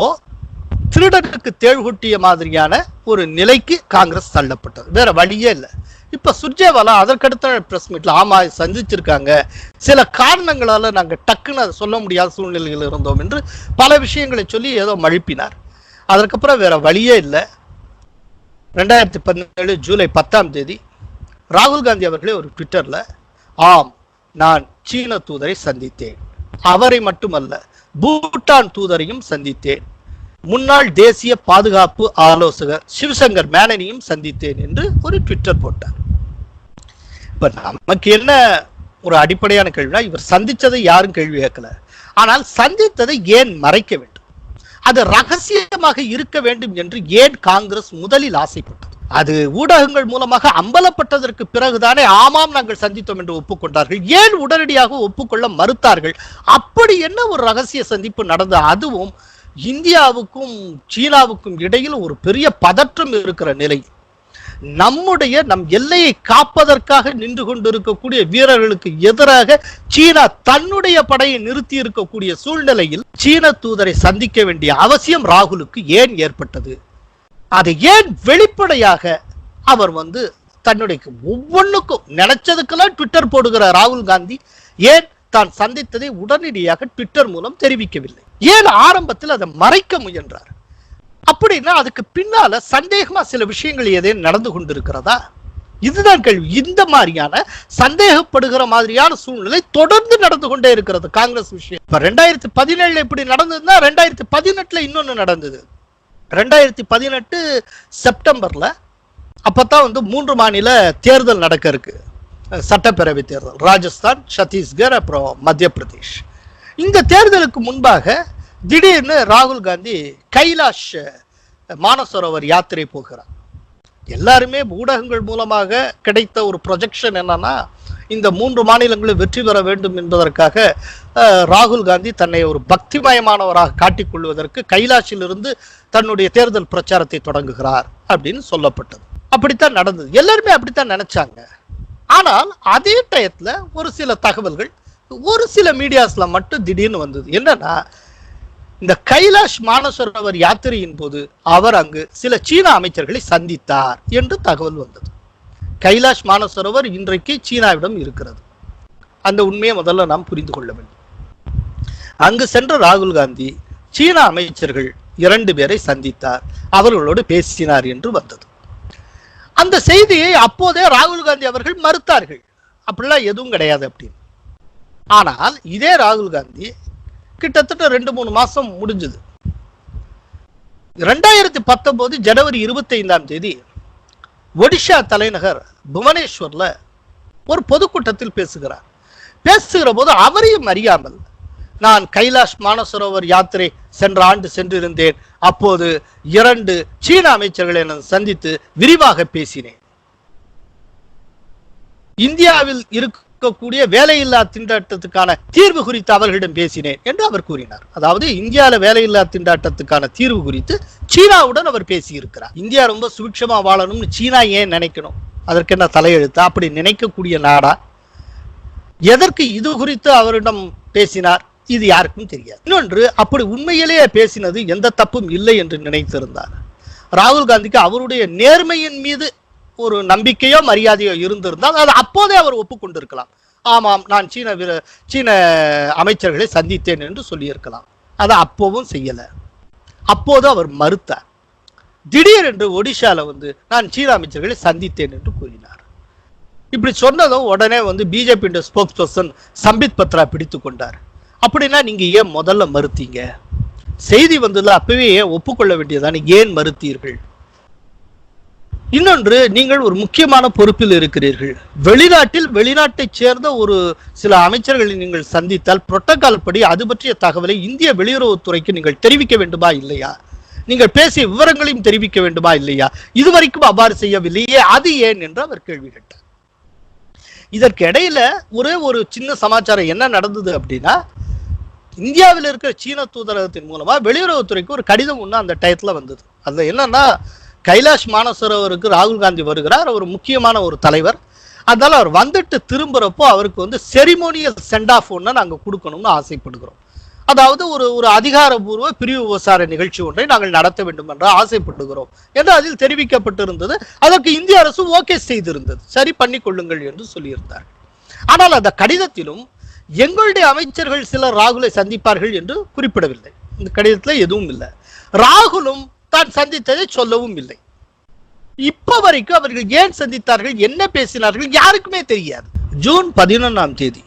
திருடனுக்கு தேள்கொட்டிய மாதிரியான ஒரு நிலைக்கு காங்கிரஸ் தள்ளப்பட்டது. வேற வழியே இல்லை. இப்ப சுர்ஜேவாலா அதற்கடுத்த பிரஸ் மீட்ல ஆமா சந்திச்சிருக்காங்க, சில காரணங்களால நாங்க டக்குன்னு அதை சொல்ல முடியாத சூழ்நிலையில் இருந்தோம் என்று பல விஷயங்களை சொல்லி ஏதோ மழுப்பினார். அதற்கப்புறம் வேற வழியே இல்லை. 2017 ஜூலை 10 ராகுல் காந்தி அவர்களே ஒரு ட்விட்டர்ல, ஆம் நான் சீன தூதரை சந்தித்தேன், அவரை மட்டுமல்ல பூட்டான் தூதரையும் சந்தித்தேன், முன்னாள் தேசிய பாதுகாப்பு ஆலோசகர் சிவசங்கர் மேனனையும் சந்தித்தேன் என்று ஒரு ட்விட்டர் போட்டார். இப்ப நமக்கு என்ன ஒரு அடிப்படையான கேள்வினா, இவர் சந்திச்சதை யாரும் கேள்வி கேட்கல, ஆனால் சந்தித்ததை ஏன் மறைக்க வேண்டும், அது ரகசியமாக இருக்க வேண்டும் என்று ஏன் காங்கிரஸ் முதலில் ஆசைப்பட்டது? அது ஊடகங்கள் மூலமாக அம்பலப்பட்டதற்கு பிறகுதானே ஆமாம் நாங்கள் சந்தித்தோம் என்று ஒப்புக்கொண்டார்கள். ஏன் உடனடியாக ஒப்புக்கொள்ள மறுத்தார்கள்? அப்படி என்ன ஒரு ரகசிய சந்திப்பு நடந்தது? அதுவும் இந்தியாவுக்கும் சீனாவுக்கும் இடையில் ஒரு பெரிய பதற்றம் இருக்கிற நிலை, நம் எல்லையை காப்பதற்காக நின்று கொண்டிருக்கக்கூடிய வீரர்களுக்கு எதிராக சீனா தன்னுடைய படையை நிறுத்தி இருக்கக்கூடிய சூழ்நிலையில் சீன தூதரை சந்திக்க வேண்டிய அவசியம் ராகுலுக்கு ஏன் ஏற்பட்டது? அதை ஏன் வெளிப்படையாக அவர் தன்னுடைய ஒவ்வொன்றுக்கும் நினைச்சதுக்கெல்லாம் ட்விட்டர் போடுகிற ராகுல் காந்தி ஏன் தான் சந்தித்ததை உடனடியாக ட்விட்டர் மூலம் தெரிவிக்கவில்லை? ஏன் ஆரம்பத்தில் அதை மறைக்க முயன்றார்? அப்படின்னா அதுக்கு பின்னால சந்தேகமா சில விஷயங்கள் ஏதேனும் நடந்து கொண்டிருக்கிறதா? இதுதான் கேள்வி. இந்த மாதிரியான சந்தேகப்படுகிற மாதிரியான சூழ்நிலை தொடர்ந்து நடந்து கொண்டே இருக்கிறது காங்கிரஸ் விஷயம். இப்ப 2017 இப்படி நடந்ததுன்னா 2018 இன்னொன்னு நடந்தது. 2018 செப்டம்பர்ல அப்பதான் 3 மாநில தேர்தல் நடக்க இருக்கு, சட்டப்பேரவை தேர்தல், ராஜஸ்தான், சத்தீஸ்கர், அப்புறம் மத்திய பிரதேஷ். இந்த தேர்தலுக்கு முன்பாக திடீர்னு ராகுல் காந்தி கைலாஷ் மானசரோவர் யாத்திரை போகிறார். எல்லாருமே ஊடகங்கள் மூலமாக கிடைத்த ஒரு ப்ரொஜெக்ஷன் என்னன்னா, இந்த 3 மாநிலங்களும் வெற்றி பெற வேண்டும் என்பதற்காக ராகுல் காந்தி தன்னை ஒரு பக்திமயமானவராக காட்டிக்கொள்வதற்கு கைலாஷிலிருந்து தன்னுடைய தேர்தல் பிரச்சாரத்தை தொடங்குகிறார் அப்படின்னு சொல்லப்பட்டது. அப்படித்தான் நடந்தது. எல்லாருமே அப்படித்தான் நினைச்சாங்க. ஆனால் அதே டயத்துல ஒரு சில தகவல்கள் ஒரு சில மீடியாஸ்ல மட்டும் திடீர்னு வந்தது. என்னன்னா, இந்த கைலாஷ் மானசரோவர் யாத்திரையின் போது அவர் அங்கு சில சீன அமைச்சர்களை சந்தித்தார் என்று தகவல் வந்தது. கைலாஷ் மானசரோவர் இன்றைக்கு சீனாவிடம் இருக்கிறது. அந்த உண்மையை முதல்ல நாம் புரிந்து கொள்ள வேண்டும். அங்கு சென்ற ராகுல் காந்தி சீன அமைச்சர்கள் 2 பேரை சந்தித்தார், அவர்களோடு பேசினார் என்று வந்தது. அந்த செய்தியை அப்போதே ராகுல் காந்தி அவர்கள் மறுத்தார்கள், அப்படிலாம் எதுவும் கிடையாது அப்படின்னு. ஆனால் இதே ராகுல் காந்தி கிட்டத்தட்ட 2-3 மாசம் முடிஞ்சது. 2019 ஜனவரி 25 ஒடிஷா தலைநகர் புவனேஸ்வர்ல ஒரு பொதுக்கூட்டத்தில் பேசுகிற போது அவரையும் அறியாமல், நான் கைலாஷ் மானசரோவர் யாத்திரை சென்ற ஆண்டு சென்றிருந்தேன், அப்போது 2 சீன அமைச்சர்களை நான் சந்தித்து விரிவாக பேசினேன், இந்தியாவில் இருக்கக்கூடிய வேலையில்லா திண்டாட்டத்துக்கான தீர்வு குறித்து அவர்களிடம் பேசினேன் என்று அவர் கூறினார். அதாவது இந்தியாவில் வேலையில்லா திண்டாட்டத்துக்கான தீர்வு குறித்து சீனாவுடன் அவர் பேசியிருக்கிறார். இந்தியா ரொம்ப சுபிட்சமா வாழணும்னு சீனா ஏன் நினைக்கணும்? அதற்கு என்ன தலையெழுத்தா? அப்படி நினைக்கக்கூடிய நாடா? எதற்கு இது குறித்து அவரிடம் பேசினார்? இது யாருக்கும் தெரியாது. இன்னொன்று, அப்படி உண்மையிலேயே பேசினது எந்த தப்பும் இல்லை என்று நினைத்திருந்தார் ராகுல் காந்திக்கு அவருடைய நேர்மையின் மீது ஒரு நம்பிக்கையோ மரியாதையோ இருந்திருந்தால் அது அப்போதே அவர் ஒப்புக்கொண்டிருக்கலாம். ஆமாம், நான் சீன அமைச்சர்களை சந்தித்தேன் என்று சொல்லியிருக்கலாம். அதை அப்போவும் செய்யல. அப்போது அவர் மறுத்தார். திடீரென்று ஒடிஷால நான் சீன அமைச்சர்களை சந்தித்தேன் என்று கூறினார். இப்படி சொன்னதும் உடனே BJP spokesperson Sambit Patra பிடித்து கொண்டார். அப்படின்னா நீங்க ஏன் முதல்ல மறுத்தீங்க? செய்தி வந்ததுல அப்பவே ஏன் ஒப்புக்கொள்ள வேண்டியதானே, ஏன் மறுத்தீர்கள்? இன்னொன்று, நீங்கள் ஒரு முக்கியமான பொறுப்பில் இருக்கிறீர்கள். வெளிநாட்டை சேர்ந்த ஒரு சில அமைச்சர்களை நீங்கள் சந்தித்தால் புரோட்டோகால் படி அது பற்றிய தகவலை இந்திய வெளியுறவுத்துறைக்கு நீங்கள் தெரிவிக்க வேண்டுமா இல்லையா? நீங்கள் பேசிய விவரங்களையும் தெரிவிக்க வேண்டுமா இல்லையா? இதுவரைக்கும் அவ்வாறு செய்யவில்லையே, அது ஏன் என்று அவர் கேள்வி கேட்டார். இதற்கு இடையில ஒரே ஒரு சின்ன சமாச்சாரம் என்ன நடந்தது அப்படின்னா, இந்தியாவில் இருக்கிற சீன தூதரகத்தின் மூலமா வெளியுறவுத்துறைக்கு ஒரு கடிதம் ஒன்று அந்த டயத்துல வந்தது. அதுல என்னன்னா, கைலாஷ் மானசரோவருக்கு ராகுல் காந்தி வருகிறார், அவர் முக்கியமான ஒரு தலைவர். அதனால அவர் வந்துட்டு திரும்புறப்போ அவருக்கு செரிமோனியல் சென்ட் ஆஃப் ஒன்று நாங்கள் கொடுக்கணும்னு ஆசைப்படுகிறோம். அதாவது ஒரு அதிகாரபூர்வ பிரிவு விசாரணை நிகழ்ச்சி ஒன்றை நாங்கள் நடத்த வேண்டும் என்று ஆசைப்படுகிறோம் என்று அதில் தெரிவிக்கப்பட்டிருந்தது. அதற்கு இந்திய அரசு ஓகே செய்திருந்தது. சரி, பண்ணிக்கொள்ளுங்கள் என்று சொல்லியிருந்தார். ஆனால் அந்த கடிதத்திலும் எங்களுடைய அமைச்சர்கள் சிலர் ராகுலை சந்திப்பார்கள் என்று குறிப்பிடவில்லை. இந்த கடிதத்தில் எதுவும் இல்லை. ராகுலும் தான் சந்தித்ததை சொல்லவும் இல்லை. இப்ப வரைக்கும் அவர்கள் ஏன் சந்தித்தார்கள், என்ன பேசினார்கள் யாருக்குமே தெரியாது. ஜூன் 11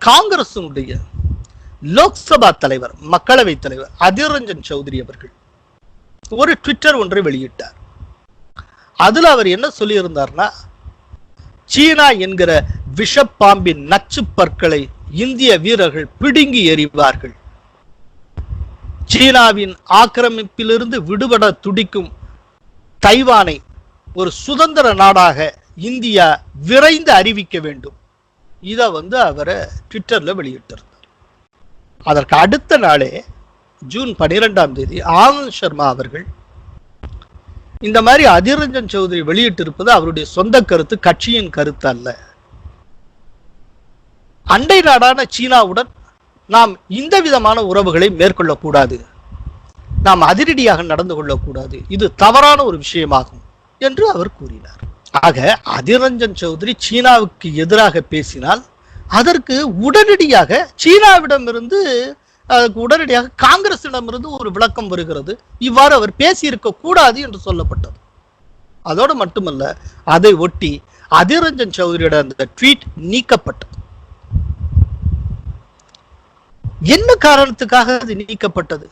காங்கிரசுடைய லோக்சபா தலைவர், மக்களவை தலைவர் அதிர் ரஞ்சன் சௌத்ரி அவர்கள் ஒரு ட்விட்டர் ஒன்றை வெளியிட்டார். அதுல அவர் என்ன சொல்லியிருந்தார்னா, சீனா என்கிற விஷப்பாம்பின் நச்சு பற்களை இந்திய வீரர்கள் பிடுங்கி எறிவார்கள். சீனாவின் ஆக்கிரமிப்பிலிருந்து விடுபட துடிக்கும் தைவானை ஒரு சுதந்திர நாடாக இந்தியா விரைந்து அறிவிக்க வேண்டும். இதை அவரை ட்விட்டர்ல வெளியிட்டிருந்தார். அதற்கு அடுத்த நாளே ஜூன் 12 ஆனந்த் சர்மா அவர்கள் இந்த மாதிரி அதிர் ரஞ்சன் சௌத்ரி வெளியிட்டிருப்பது அவருடைய சொந்த கருத்து, கட்சியின் கருத்து அல்ல. அண்டை நாடான சீனாவுடன் நாம் இந்த விதமான உறவுகளை மேற்கொள்ளக்கூடாது, நாம் அதிரடியாக நடந்து கொள்ளக்கூடாது, இது தவறான ஒரு விஷயமாகும் என்று அவர் கூறினார். ஆக அதிர் ரஞ்சன் சௌத்ரி சீனாவுக்கு எதிராக பேசினால் அதற்கு உடனடியாக சீனாவிடமிருந்து உடனடியாக காங்கிரசிடமிருந்து ஒரு விளக்கம் வருகிறது. இவ்வாறு அவர் பேசியிருக்க கூடாது என்று சொல்லப்பட்டது. அதோடு மட்டுமல்ல, அதை ஒட்டி அதிர் ரஞ்சன் சௌத்ரியோட அந்த ட்வீட் நீக்கப்பட்டது. என்ன காரணத்துக்காக அது நீக்கப்பட்டது?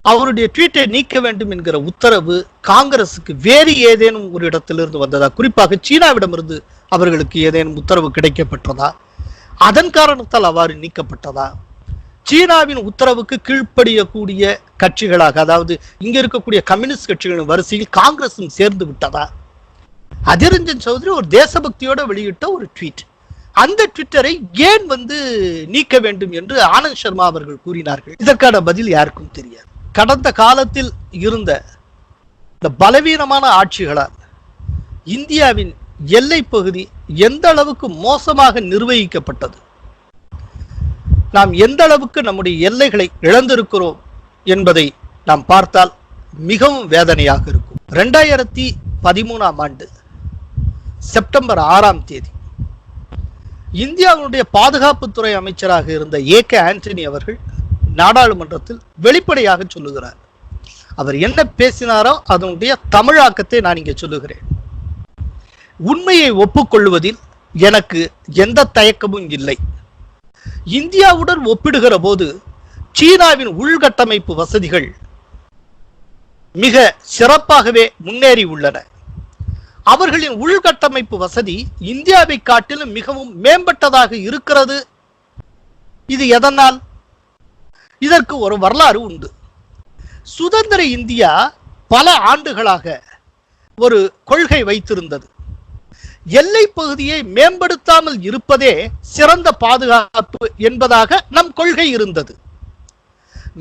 அவருடைய ட்வீட்டை நீக்க வேண்டும் என்கிற உத்தரவு காங்கிரசுக்கு வேறு ஏதேனும் ஒரு இடத்திலிருந்து வந்ததா? குறிப்பாக சீனாவிடமிருந்து அவர்களுக்கு ஏதேனும் உத்தரவு கிடைக்கப்பட்டதா? அதன் காரணத்தால் அவ்வாறு நீக்கப்பட்டதா? சீனாவின் உத்தரவுக்கு கீழ்ப்படியக்கூடிய கட்சிகளாக, அதாவது இங்க இருக்கக்கூடிய கம்யூனிஸ்ட் கட்சிகளின் வரிசையில் காங்கிரசும் சேர்ந்து விட்டதா? அதிர் ரஞ்சன் சௌத்ரி ஒரு தேசபக்தியோட வெளியிட்ட ஒரு ட்வீட். அந்த ட்விட்டரை ஏன் நீக்க வேண்டும் என்று ஆனந்த் சர்மா அவர்கள் கூறினார்கள். இதற்கான பதில் யாருக்கும் தெரியாது. கடந்த காலத்தில் இருந்த இந்த பலவீனமான ஆட்சிகளால் இந்தியாவின் எல்லை பகுதி எந்த அளவுக்கு மோசமாக நிர்வகிக்கப்பட்டது, நாம் எந்த அளவுக்கு நம்முடைய எல்லைகளை இழந்திருக்கிறோம் என்பதை நாம் பார்த்தால் மிகவும் வேதனையாக இருக்கும். 2013 செப்டம்பர் 6 இந்தியாவுடைய பாதுகாப்புத்துறை அமைச்சராக இருந்த ஏ.கே. ஆண்டனி அவர்கள் நாடாளுமன்றத்தில் வெளிப்படையாக சொல்லுகிறார். அவர் என்ன பேசினாரோ அதனுடைய தமிழாக்கத்தை நான் இங்கே சொல்லுகிறேன். உண்மையை ஒப்புக்கொள்வதில் எனக்கு எந்த தயக்கமும் இல்லை. இந்தியாவுடன் ஒப்பிடுகிற போது சீனாவின் உள்கட்டமைப்பு வசதிகள் மிக சிறப்பாகவே முன்னேறி உள்ளன. அவர்களின் உள்கட்டமைப்பு வசதி இந்தியாவை காட்டிலும் மிகவும் மேம்பட்டதாக இருக்கிறது. இது எதனால்? இதற்கு ஒரு வரலாறு உண்டு. சுதந்திர இந்தியா பல ஆண்டுகளாக ஒரு கொள்கை வைத்திருந்தது. எல்லை பகுதியை மேம்படுத்தாமல் இருப்பதே சிறந்த பாதுகாப்பு என்பதாக நம் கொள்கை இருந்தது.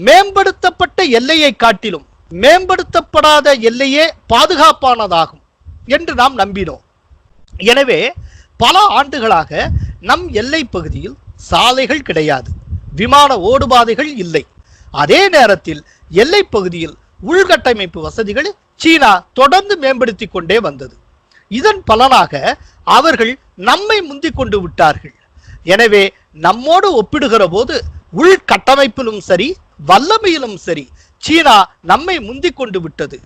மேம்படுத்தப்பட்ட எல்லையை காட்டிலும் மேம்படுத்தப்படாத எல்லையே பாதுகாப்பானதாகும் என்று நாம் நம்பினோம். எனவே பல ஆண்டுகளாக நம் எல்லை பகுதியில் சாலைகள் கிடையாது, விமான ஓடுபாதைகள் இல்லை. அதே நேரத்தில் எல்லை பகுதியில் உள்கட்டமைப்பு வசதிகளை சீனா தொடர்ந்து மேம்படுத்தி கொண்டே வந்தது. இதன் பலனாக அவர்கள் நம்மை முந்திக் கொண்டு விட்டார்கள். எனவே நம்மோடு ஒப்பிடுகிற போது உள்கட்டமைப்பிலும் சரி வல்லமையிலும் சரி சீனா நம்மை முந்திக் கொண்டு விட்டது.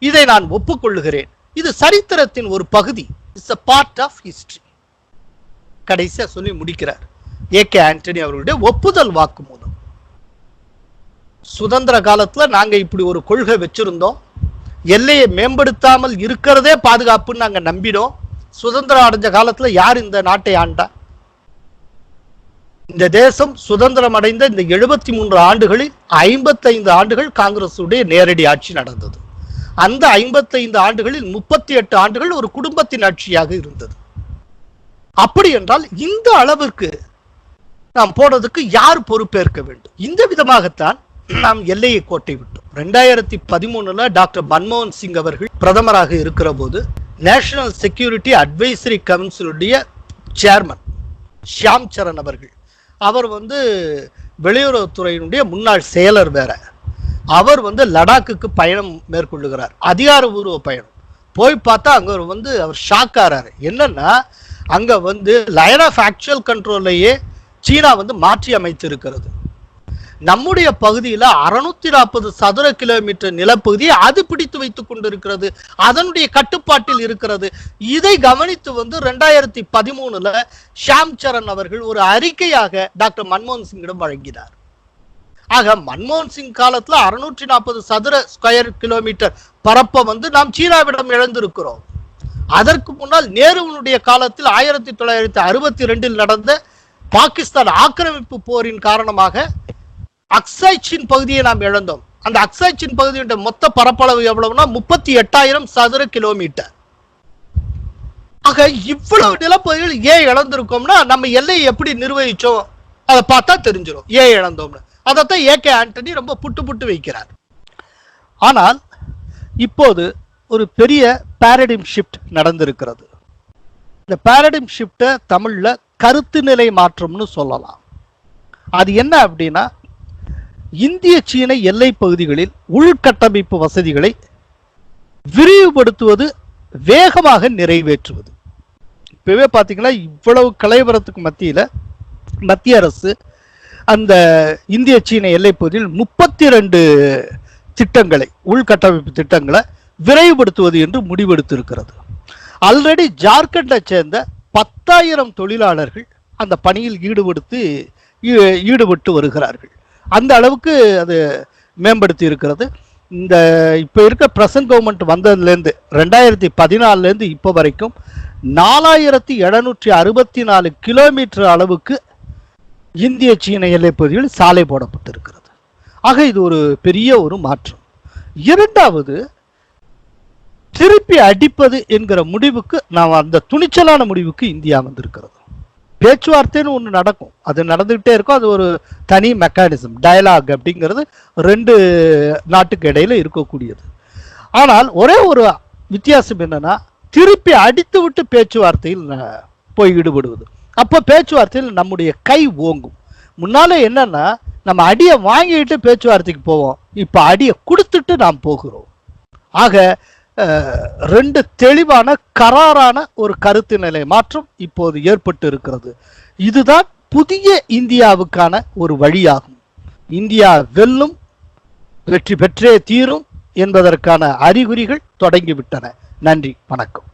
இதை நான் ஒப்புக்கொள்ளுகிறேன். இது சரித்திரத்தின் ஒரு பகுதி. It's a part of history. கடைசியா சொல்லி முடிக்கிறார் ஏகே ஆண்டனி அவர்களுடைய ஒப்புதல் வாக்குமூலம். சுதந்திர காலத்துல நாங்க இப்படி ஒரு கொள்கை வச்சிருந்தோம். எல்லையை மேம்படுத்தாமல் இருக்கிறதே பாதுகாப்புன்னு நாங்க நம்பினோம். சுதந்திரம் அடைஞ்ச காலத்துல யார் இந்த நாட்டை ஆண்டா? இந்த தேசம் சுதந்திரம் அடைந்த இந்த 73 ஆண்டுகளில் 55 ஆண்டுகள் காங்கிரசுடைய நேரடி ஆட்சி நடந்தது. அந்த 55 ஆண்டுகளில் 38 ஆண்டுகள் ஒரு குடும்பத்தின் ஆட்சியாக இருந்தது. அப்படி என்றால் இந்த அளவிற்கு நாம் போனதுக்கு யார் பொறுப்பேற்க வேண்டும்? இந்த விதமாகத்தான் நாம் எல்லையை கோட்டை விட்டோம். 2013 டாக்டர் மன்மோகன் சிங் அவர்கள் பிரதமராக இருக்கிற போது நேஷனல் செக்யூரிட்டி அட்வைசரி கவுன்சிலுடைய சேர்மன் ஷியாம் சரண் அவர்கள், அவர் வெளியுறவுத்துறையினுடைய முன்னாள் செயலர் வேற, அவர் லடாக்குக்கு பயணம் மேற்கொள்ளுகிறார். அதிகாரபூர்வ பயணம். போய் பார்த்தா அங்க அவர் ஷாக் ஆறாரு. என்னன்னா அங்க லைன் ஆஃப் ஆக்சுவல் கண்ட்ரோல்லையே சீனா மாற்றி அமைத்து இருக்கிறது. நம்முடைய பகுதியில் 640 சதுர கிலோமீட்டர் நிலப்பகுதியை அது பிடித்து வைத்துக் கொண்டிருக்கிறது. அதனுடைய கட்டுப்பாட்டில் இருக்கிறது. இதை கவனித்து 2013 ஷியாம் சரண் அவர்கள் ஒரு அறிக்கையாக டாக்டர் மன்மோகன் சிங்கிடம் வழங்கினார். ஆக மன்மோகன் சிங் காலத்துல 640 சதுர ஸ்கொயர் கிலோமீட்டர் பரப்ப நாம் சீனாவிடம் இழந்திருக்கிறோம். அதற்கு முன்னால் நேருவினுடைய காலத்தில் 1962 நடந்த பாகிஸ்தான் ஆக்கிரமிப்பு போரின் காரணமாக அக்சாய் சீன் பகுதியை நாம் இழந்தோம். அந்த அக்சாய் சீன் பகுதியுடைய மொத்த பரப்பளவு எவ்வளவுனா 38,000 சதுர கிலோமீட்டர். ஆக இவ்வளவு நிலப்பகுதிகள் ஏன் இழந்திருக்கோம்னா நம்ம எல்லையை எப்படி நிர்வகிச்சோம் அதை பார்த்தா தெரிஞ்சிடும் ஏன் இழந்தோம்னு. அதைத்தான் ஏகே ஆண்டனி ரொம்ப புட்டு வைக்கிறார். ஆனால் இப்போது ஒரு பெரிய பாரடைம் ஷிஃப்ட் நடந்திருக்கிறது. இந்த பாரடைம் ஷிஃப்ட்டை தமிழ்ல கருத்து நிலை மாற்றம்னு சொல்லலாம். அது என்ன அப்படின்னா, இந்திய சீன எல்லை பகுதிகளில் உள்கட்டமைப்பு வசதிகளை விரிவுபடுத்துவது, வேகமாக நிறைவேற்றுவது. இப்பவே பார்த்தீங்கன்னா இவ்வளவு கலைவரத்துக்கு மத்தியில் மத்திய அரசு அந்த இந்திய சீன எல்லை பகுதியில் 32 திட்டங்களை, உள்கட்டமைப்பு திட்டங்களை விரைவுபடுத்துவது என்று முடிவெடுத்திருக்கிறது. ஆல்ரெடி ஜார்க்கண்டை சேர்ந்த 10,000 தொழிலாளர்கள் அந்த பணியில் ஈடுபட்டு வருகிறார்கள். அந்த அளவுக்கு அது மேம்படுத்தி இருக்கிறது. இந்த இப்போ இருக்க பிரசன்ட் கவர்மெண்ட் வந்ததுலேருந்து 2014 இப்போ வரைக்கும் 4764 கிலோமீட்டர் அளவுக்கு இந்திய சீன எல்லை பகுதியில் சாலை போடப்பட்டிருக்கிறது. ஆக இது ஒரு பெரிய ஒரு மாற்றம். இரண்டாவது, திருப்பி அடிப்பது என்கிற முடிவுக்கு, நாம் அந்த துணிச்சலான முடிவுக்கு இந்தியா வந்திருக்கிறது. பேச்சுவார்த்தைன்னு ஒன்று நடக்கும், அது நடந்துகிட்டே இருக்கும். அது ஒரு தனி மெக்கானிசம், டயலாக் அப்படிங்கிறது 2 நாட்டுக்கு இடையில இருக்கக்கூடியது. ஆனால் ஒரே ஒரு வித்தியாசம் என்னன்னா, திருப்பி அடித்து விட்டு பேச்சுவார்த்தையில் போய் ஈடுபடுவது. அப்போ பேச்சுவார்த்தையில் நம்முடைய கை ஓங்கும். முன்னால என்னன்னா, நம்ம அடியை வாங்கிட்டு பேச்சுவார்த்தைக்கு போவோம், இப்போ அடியை கொடுத்துட்டு நாம் போகிறோம். ஆக 2 தெளிவான கராரான ஒரு கருத்து நிலை மாற்றம் இப்போது ஏற்பட்டு இருக்கிறது. இதுதான் புதிய இந்தியாவுக்கான ஒரு வழியாகும். இந்தியா வெல்லும், வெற்றி பெற்றே தீரும் என்பதற்கான அறிகுறிகள் தொடங்கிவிட்டன. நன்றி, வணக்கம்.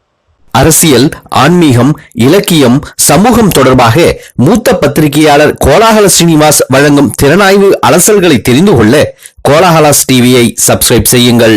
அரசியல், ஆன்மீகம், இலக்கியம், சமூகம் தொடர்பாக மூத்த பத்திரிகையாளர் கோலாகல ஸ்ரீனிவாஸ் வழங்கும் திறனாய்வு அலசல்களை தெரிந்து கொள்ள கோலாகலாஸ் டிவியை சப்ஸ்கிரைப் செய்யுங்கள்.